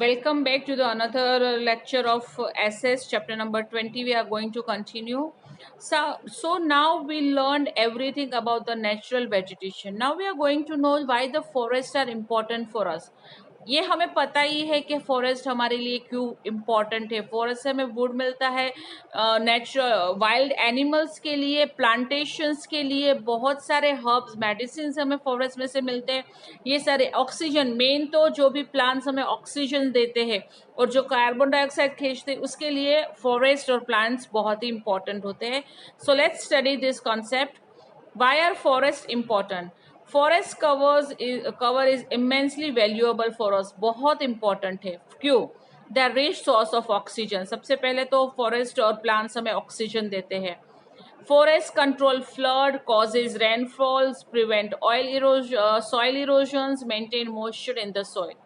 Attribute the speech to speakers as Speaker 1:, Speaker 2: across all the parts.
Speaker 1: Welcome back to the another lecture of SS chapter number 20. We are going to continue. So now we learned everything about the natural vegetation. Now we are going to know why the forests are important for us. ये हमें पता ही है कि forest हमारे लिए क्यों important है। Forest से हमें वुड मिलता है, नेचुरल वाइल्ड एनिमल्स के लिए, प्लांटेशंस के लिए, बहुत सारे हर्ब्स मेडिसिन हमें फॉरेस्ट में से मिलते हैं। ये सारे ऑक्सीजन, मेन तो जो भी प्लांट्स हमें ऑक्सीजन देते हैं और जो कार्बन डाइऑक्साइड खींचते हैं, उसके लिए फॉरेस्ट और प्लांट्स बहुत ही इंपॉर्टेंट होते हैं। So let's study this concept. Why are forests important? Forest cover is immensely valuable for us. बहुत important है। क्यों? They are rich source of oxygen. सबसे पहले तो फॉरेस्ट और प्लांट्स हमें ऑक्सीजन देते हैं। Forests control flood, causes rainfalls, prevent soil erosions, maintain moisture in the soil.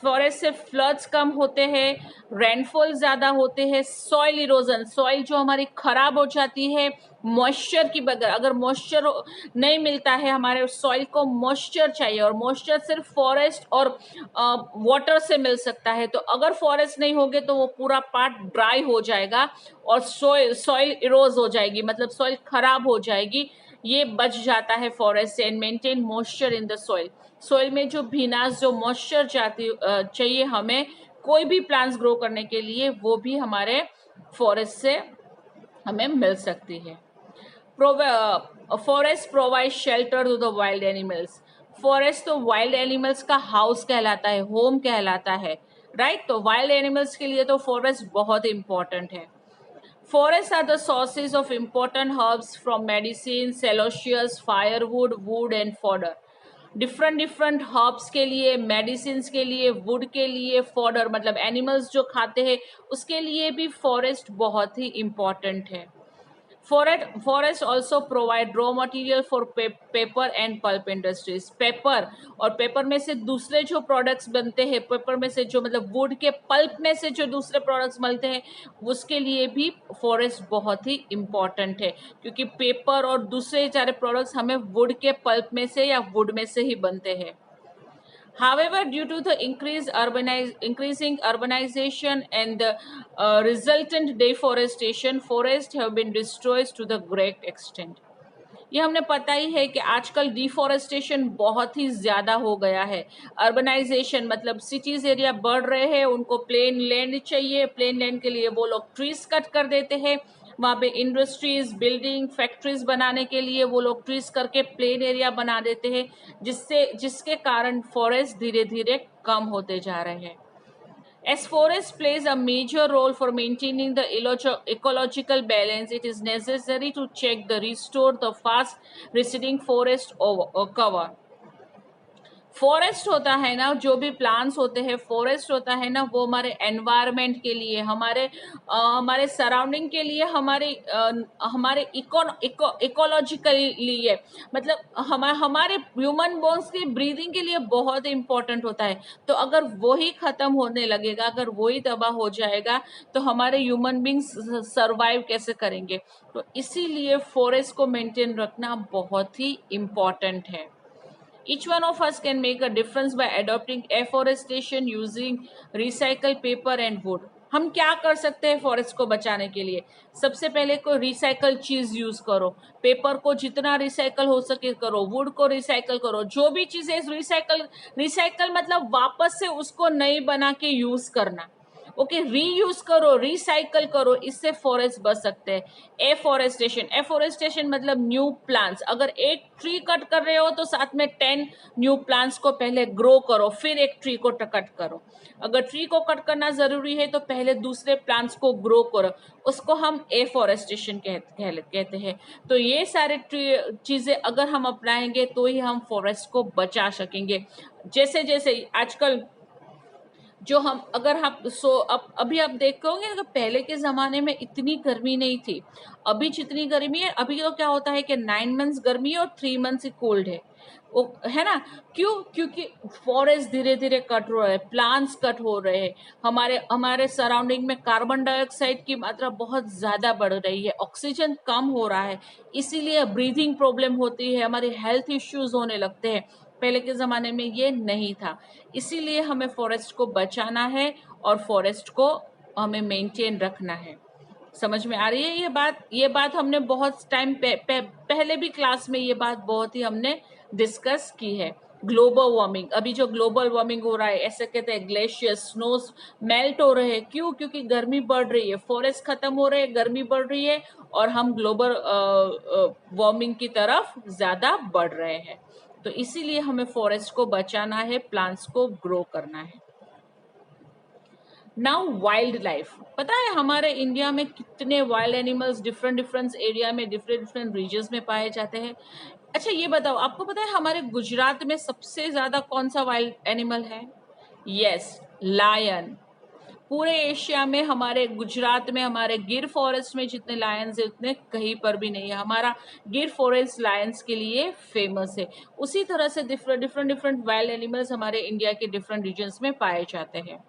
Speaker 1: Forest से फ्लड्स कम होते हैं, रेनफॉल ज़्यादा होते हैं, सॉइल इरोजन, सॉइल जो हमारी खराब हो जाती है मॉइस्चर की बगैर। अगर मॉइस्चर नहीं मिलता है, हमारे सॉइल को मॉइस्चर चाहिए और मॉइस्चर सिर्फ फॉरेस्ट और वाटर से मिल सकता है। तो अगर फॉरेस्ट नहीं होगे तो वो पूरा पार्ट ड्राई हो जाएगा और सॉइल इरोज हो जाएगी, मतलब सॉइल खराब हो जाएगी। ये बच जाता है फॉरेस्ट से। And maintain moisture in the soil. Soil में जो भीनास, जो मॉइस्चर चाहिए हमें कोई भी प्लांट्स ग्रो करने के लिए, वो भी हमारे फॉरेस्ट से हमें मिल सकती है। Forest provide shelter to the wild animals. Forest तो वाइल्ड एनिमल्स का हाउस कहलाता है, होम कहलाता है, राइट। तो वाइल्ड एनिमल्स के लिए तो फॉरेस्ट बहुत इंपॉर्टेंट है। Forests are the sources of important herbs from medicine, cellulosis, firewood, wood and fodder. Different herbs के लिए, मेडिसिन के लिए, वुड के लिए, फॉडर मतलब एनिमल्स जो खाते हैं उसके लिए भी फॉरेस्ट बहुत ही इम्पॉर्टेंट है। Forests also provide raw material for paper and pulp industries. Paper और पेपर में से दूसरे जो प्रोडक्ट्स बनते हैं, पेपर में से जो मतलब वुड के पल्प में से जो दूसरे प्रोडक्ट्स बनते हैं, उसके लिए भी फॉरेस्ट बहुत ही इम्पॉर्टेंट है, क्योंकि पेपर और दूसरे सारे प्रोडक्ट्स हमें वुड के पल्प में से या वुड में से ही बनते हैं। However, due to the increasing urbanization and the resultant deforestation, forests have been destroyed to the great extent. ये हमने पता ही है कि आजकल डिफॉरेस्टेशन बहुत ही ज़्यादा हो गया है। अर्बनाइजेशन मतलब सिटीज़ एरिया बढ़ रहे हैं, उनको प्लेन लैंड चाहिए, प्लेन लैंड के लिए वो लोग ट्रीज कट कर देते हैं। वहाँ पे इंडस्ट्रीज, बिल्डिंग, फैक्ट्रीज बनाने के लिए वो लोग ट्रीज करके प्लेन एरिया बना देते हैं, जिसके कारण फॉरेस्ट धीरे धीरे कम होते जा रहे हैं। As forest plays a major role for maintaining the ecological balance, it is necessary to check the restore the fast receding forest cover. Forest होता है ना, जो भी प्लांट्स होते हैं, फॉरेस्ट होता है ना, वो हमारे एनवायरनमेंट के लिए, हमारे सराउंडिंग के लिए, हमारे इकोलॉजिकली है, मतलब हमारे ह्यूमन बोन्स की ब्रीदिंग के लिए बहुत इंपॉर्टेंट होता है। तो अगर वही खत्म होने लगेगा, अगर वही तबाह हो जाएगा, तो हमारे ह्यूमन बींग्स सर्वाइव कैसे करेंगे? तो इसीलिए फॉरेस्ट को मेंटेन रखना बहुत ही इम्पॉर्टेंट है। Each one of us can make a difference by adopting afforestation using recycled paper and wood. हम क्या कर सकते हैं फॉरेस्ट को बचाने के लिए? सबसे पहले कोई रिसाइकल चीज यूज करो, पेपर को जितना रिसाइकल हो सके करो, वुड को रिसाइकल करो, जो भी चीजें रिसाइकल मतलब वापस से उसको नई बना के यूज करना। ओके, रीयूज करो, रिसाइकल करो, इससे फॉरेस्ट बच सकते हैं। एफोरेस्टेशन मतलब न्यू प्लांट्स। अगर एक ट्री कट कर रहे हो तो साथ में 10 न्यू प्लांट्स को पहले ग्रो करो, फिर एक ट्री को कट करो। अगर ट्री को कट करना जरूरी है तो पहले दूसरे प्लांट्स को ग्रो करो, उसको हम एफोरेस्टेशन कहते हैं। तो ये सारे चीजें अगर हम अपनाएंगे तो ही हम फॉरेस्ट को बचा सकेंगे। जैसे जैसे आजकल जो हम अगर हम अभी आप देखोगे ना, पहले के ज़माने में इतनी गर्मी नहीं थी। अभी जितनी गर्मी है, अभी तो क्या होता है कि 9 मंथ्स गर्मी है और 3 मंथ्स ही कोल्ड है, वो है ना। क्यों? क्योंकि फॉरेस्ट धीरे धीरे कट हो रहे हैं, प्लांट्स कट हो रहे हैं, हमारे सराउंडिंग में कार्बन डाइऑक्साइड की मात्रा बहुत ज़्यादा बढ़ रही है, ऑक्सीजन कम हो रहा है, इसीलिए ब्रीथिंग प्रॉब्लम होती है, हमारे हेल्थ इश्यूज होने लगते हैं। पहले के ज़माने में ये नहीं था, इसीलिए हमें फॉरेस्ट को बचाना है और फॉरेस्ट को हमें मेंटेन रखना है। समझ में आ रही है ये बात हमने बहुत टाइम पहले भी क्लास में ये बात बहुत ही हमने डिस्कस की है। ग्लोबल वार्मिंग, अभी जो ग्लोबल वार्मिंग हो रहा है, ऐसे कहते हैं ग्लेशियर स्नोज मेल्ट हो रहे हैं, क्यों? क्योंकि गर्मी बढ़ रही है, फॉरेस्ट खत्म हो रहे हैं, गर्मी बढ़ रही है और हम ग्लोबल वार्मिंग की तरफ ज्यादा बढ़ रहे हैं। तो इसीलिए हमें फॉरेस्ट को बचाना है, प्लांट्स को ग्रो करना है। नाउ वाइल्ड लाइफ, पता है हमारे इंडिया में कितने wild animals different different area में, डिफरेंट डिफरेंट रीजन्स में पाए जाते हैं। अच्छा ये बताओ, आपको पता है हमारे गुजरात में सबसे ज्यादा कौन सा वाइल्ड एनिमल है? Yes, lion. पूरे एशिया में हमारे गुजरात में, हमारे गिर फॉरेस्ट में जितने लायंस है उतने कहीं पर भी नहीं है। हमारा गिर फॉरेस्ट लायंस के लिए फेमस है। उसी तरह से डिफरेंट वाइल्ड एनिमल्स हमारे इंडिया के डिफरेंट रीजन्स में पाए जाते हैं।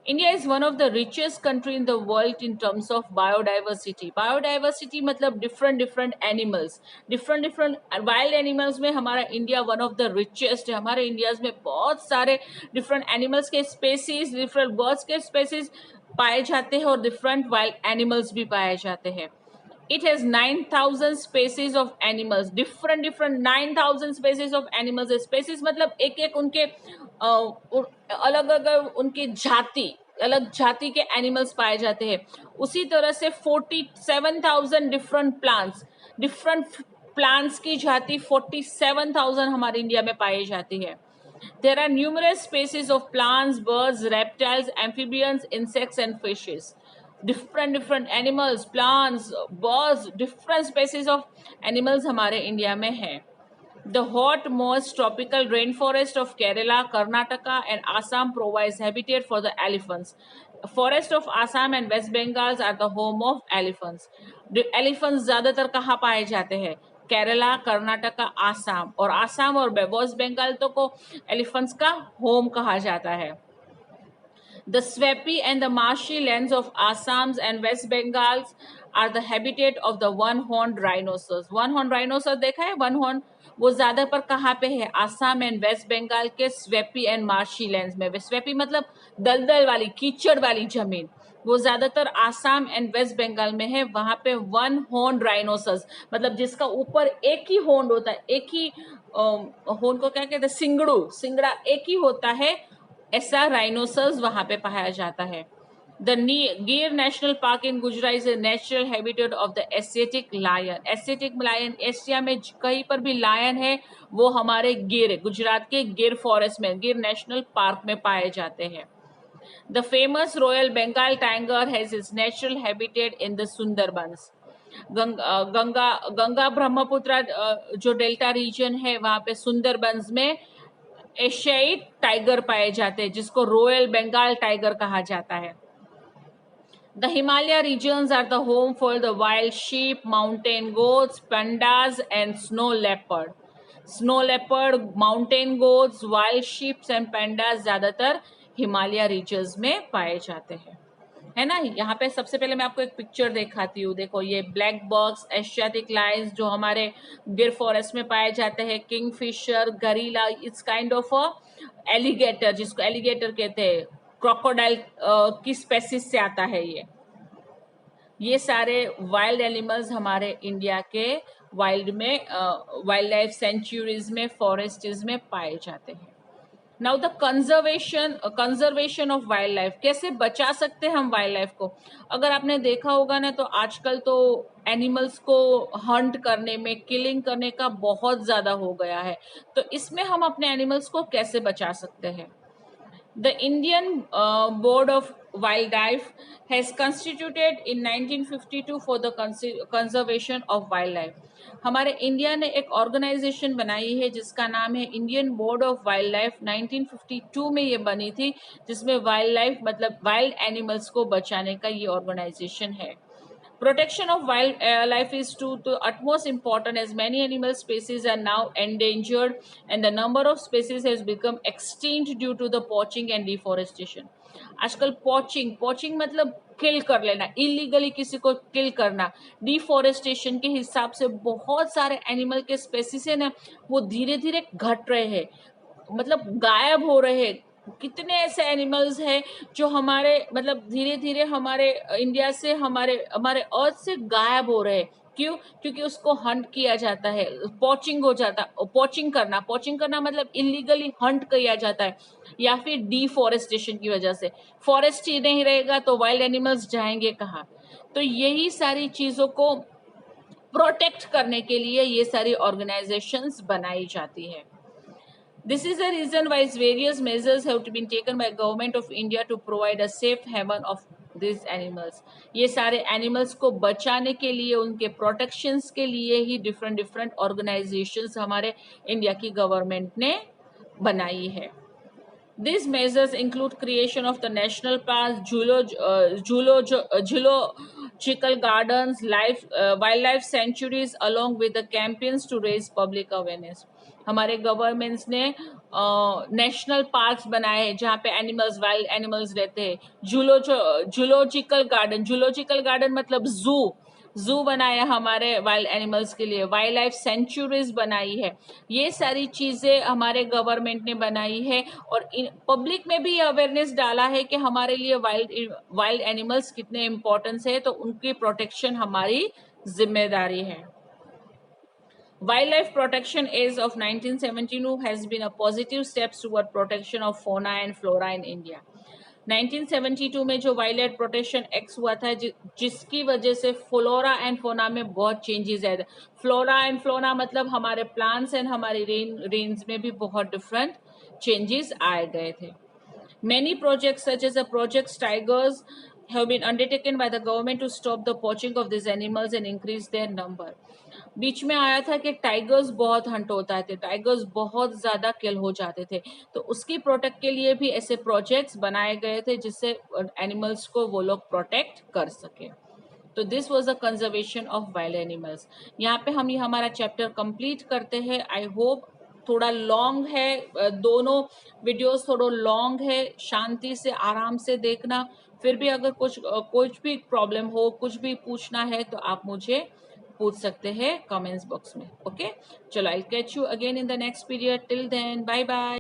Speaker 1: India is one of the richest country in the world in terms of biodiversity. Biodiversity मतलब different animals, different wild animals में हमारा India one of the richest है। हमारे इंडिया में बहुत सारे different animals के species, different birds के species पाए जाते हैं और different wild animals भी पाए जाते हैं। It has 9,000 species of animals, different 9,000 species of animals. Species मतलब एक एक उनके अलग अलग उनकी जाति, अलग जाति के एनिमल्स पाए जाते हैं। उसी तरह से 47,000 डिफरेंट प्लांट्स की जाति 47,000 हमारे इंडिया में पाई जाती है। There are numerous species of plants, birds, reptiles, amphibians, insects and fishes. Different animals, plants, birds, different species of animals हमारे इंडिया में है। The hot, moist tropical rainforest of Kerala, Karnataka and Assam provides habitat for the elephants. Forest of Assam and West Bengal are the home of elephants. The elephants ज़्यादातर कहाँ पाए जाते हैं? केरला, कर्नाटका, आसाम, और आसाम और वेस्ट बंगाल तो को एलिफेंट्स का होम कहा जाता है। The swampy and the marshy lands of Assam and West Bengal are the habitat of the one-horned rhinoceros. One-horned rhinoceros देखा है? one-horned वो ज्यादा पर कहाँ पे है? आसाम एंड वेस्ट बंगाल के स्वेपी एंड मार्शी लैंड्स में। स्वेपी मतलब दलदल वाली, कीचड़ वाली जमीन, वो ज्यादातर आसाम एंड वेस्ट बंगाल में है। वहां पे वन हॉर्न राइनोसर्स मतलब जिसका ऊपर एक ही हॉर्न होता है, एक ही हॉर्न को क्या कहते हैं? सिंगड़ा एक ही होता है, ऐसा राइनोसर्स वहां पे पाया जाता है। The Gir National Park in Gujarat is a natural habitat of the Asiatic lion. Asiatic lion, Asia में कहीं पर भी लायन है वो हमारे गिर, गुजरात के गिर फॉरेस्ट में, गिर नेशनल पार्क में पाए जाते हैं। The famous Royal Bengal tiger has its natural habitat in the Sundarbans. Ganga Brahmaputra जो डेल्टा रीजन है वहां पे सुंदरबंस में एशियाई टाइगर पाए जाते हैं, जिसको रॉयल बंगाल टाइगर कहा जाता है। The Himalaya regions are the home for the wild sheep, mountain goats, pandas and snow leopard. Snow leopard, mountain goats, wild sheep and pandas ज्यादातर हिमालय रीजन्स में पाए जाते हैं, है ना। यहाँ पे सबसे पहले मैं आपको एक पिक्चर दिखाती हूँ। देखो ये ब्लैक बॉक्स, एशियाटिक लायंस जो हमारे गिर फॉरेस्ट में पाए जाते हैं, kingfisher, gorilla, it's kind of a alligator, जिसको एलिगेटर कहते हैं, क्रोकोडाइल की स्पेसिस से आता है ये सारे वाइल्ड एनिमल्स हमारे इंडिया के वाइल्ड लाइफ सेंचुरीज में, फॉरेस्ट्स में पाए जाते हैं। Now the conservation of wild life, कैसे बचा सकते हैं हम वाइल्ड लाइफ को? अगर आपने देखा होगा ना तो आजकल तो एनिमल्स को हंट करने में, किलिंग करने का बहुत ज्यादा हो गया है, तो इसमें हम अपने एनिमल्स को कैसे बचा सकते हैं? The Indian Board of Wildlife has constituted in 1952 for the conservation of wildlife. हमारे इंडिया ने एक ऑर्गेनाइजेशन बनाई है जिसका नाम है Indian board of wild life. 1952 में ये बनी थी, जिसमें वाइल्ड लाइफ मतलब वाइल्ड एनिमल्स को बचाने का ये ऑर्गेनाइजेशन है। Protection of wildlife is to the utmost important as many animal species are now endangered and the number of species has become extinct due to the poaching and deforestation. आजकल poaching मतलब किल कर लेना, illegally किसी को किल करना, deforestation के हिसाब से बहुत सारे एनिमल के स्पेसीज है ना वो धीरे धीरे घट रहे हैं, मतलब गायब हो रहे हैं। कितने ऐसे एनिमल्स हैं जो हमारे मतलब धीरे धीरे हमारे इंडिया से हमारे हमारे अर्थ से गायब हो रहे हैं। क्यों? क्योंकि उसको हंट किया जाता है, पॉचिंग हो जाता, पॉचिंग करना मतलब इलीगली हंट किया जाता है, या फिर डिफॉरेस्टेशन की वजह से। फॉरेस्ट ही नहीं रहेगा तो वाइल्ड एनिमल्स जाएंगे कहाँ? तो यही सारी चीजों को प्रोटेक्ट करने के लिए ये सारी ऑर्गेनाइजेशंस बनाई जाती है। This is the reason why various measures have been taken by government of India to provide a safe haven of these animals. ये सारे animals को बचाने के लिए, उनके protections के लिए ही different organizations हमारे इंडिया की गवर्नमेंट ने बनाई है। These measures include creation of the national parks, zoological gardens, wildlife sanctuaries, along with the campaigns to raise public awareness. हमारे गवर्नमेंट्स ने नेशनल पार्क्स बनाए हैं जहाँ पे एनिमल्स, वाइल्ड एनिमल्स रहते हैं। जूलॉजिकल गार्डन मतलब जू बनाया हमारे वाइल्ड एनिमल्स के लिए, वाइल्ड लाइफ सेंचुरीज बनाई है। ये सारी चीजें हमारे गवर्नमेंट ने बनाई है और पब्लिक में भी अवेयरनेस डाला है कि हमारे लिए वाइल्ड एनिमल्स कितने इम्पोर्टेंस है, तो उनकी प्रोटेक्शन हमारी जिम्मेदारी है। Wildlife Protection Act of 1972 has been a positive step toward protection of fauna and flora in India. 1972 में जो वाइल्ड लाइफ प्रोटेक्शन एक्ट हुआ था जिसकी वजह से फ्लोरा एंड फोना में बहुत चेंजेस आए थे। फ्लोरा एंड फ्लोना मतलब हमारे प्लांट्स एंड हमारी रेंज में भी बहुत डिफरेंट चेंजेस आए गए थे। Many projects such as the Project Tigers have been undertaken by the government to stop the poaching of these animals and increase their number. बीच में आया था कि टाइगर्स बहुत हंट होता थे, टाइगर्स बहुत ज्यादा किल हो जाते थे, तो उसकी प्रोटेक्ट के लिए भी ऐसे प्रोजेक्ट्स बनाए गए थे जिससे एनिमल्स को वो लोग प्रोटेक्ट कर सके। तो this was the conservation of wild animals. यहाँ पे हम ये हमारा चैप्टर कंप्लीट करते हैं। आई होप थोड़ा लॉन्ग है, दोनों वीडियोस थोड़ा लॉन्ग है, शांति से आराम से देखना। फिर भी अगर कुछ भी प्रॉब्लम हो, कुछ भी पूछना है तो आप मुझे पूछ सकते हैं कमेंट्स बॉक्स में। ओके, चलो I catch you again in the next period. Till then bye bye.